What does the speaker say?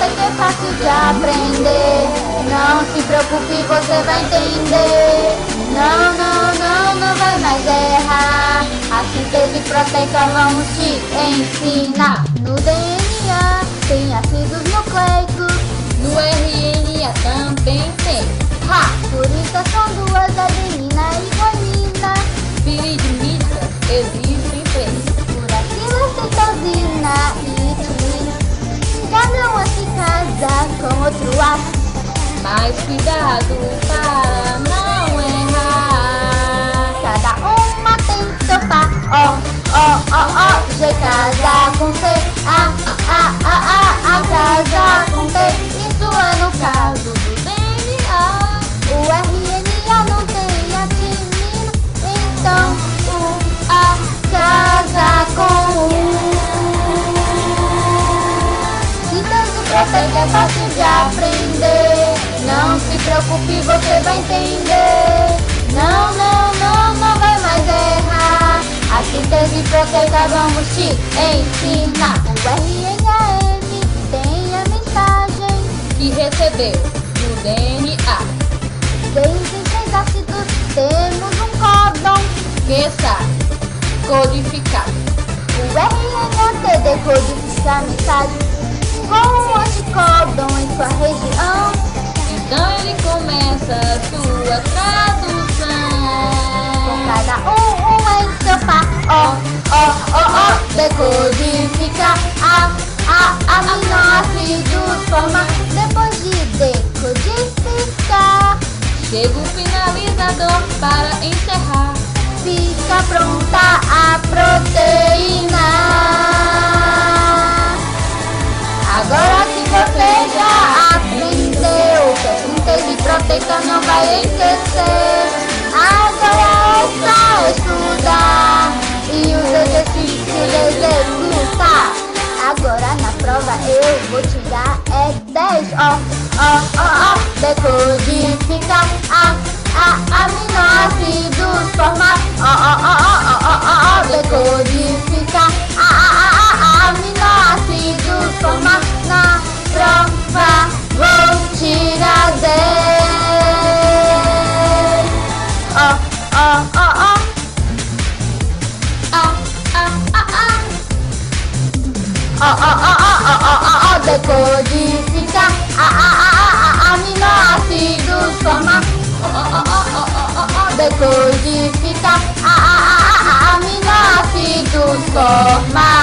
sei que é fácil de aprender. Não se preocupe, você vai entender. Não, não, não, não vai mais errar. A síntese proteica vamos te ensinar. No DNA tem ácidos nucleicos, No RNA também tem por isso são duas, adenina e guanina. piridinita, existem três. Uracila, citosina e timina. Cada uma se casa com outro ácido. Mas cuidado para não errar. Cada uma tem seu par. G casa com C. A casa com T. Isso é no caso do DNA. O RNA não tem a timina, então o A casa com U. Síntese proteica é fácil de aprender. Não se preocupe, você vai entender. Não, não, não, não vai mais errar. A síntese proteica vamos te ensinar. O RNA-M tem a mensagem Que recebeu no DNA. desde 6 ácidos temos um códon. Que sabe codificar. O RNA-T decodifica a mensagem com o anticódon em sua região. Então ele começa a sua tradução. Com cada um em seu par. Decodifica aminoácidos forma. Depois de decodificar, Chega o finalizador para encerrar. fica pronta a proteína. Agora que você já aprendeu que a síntese proteica não vai esquecer. Agora é só estudar e os exercícios executar. Agora na prova eu vou tirar 10. Decodifica aminoácidos formar. Decodifica aminoácidos formar. Na prova vou tirar 10. Decodifica aminoácidos forma. Decodifica aminoácidos forma.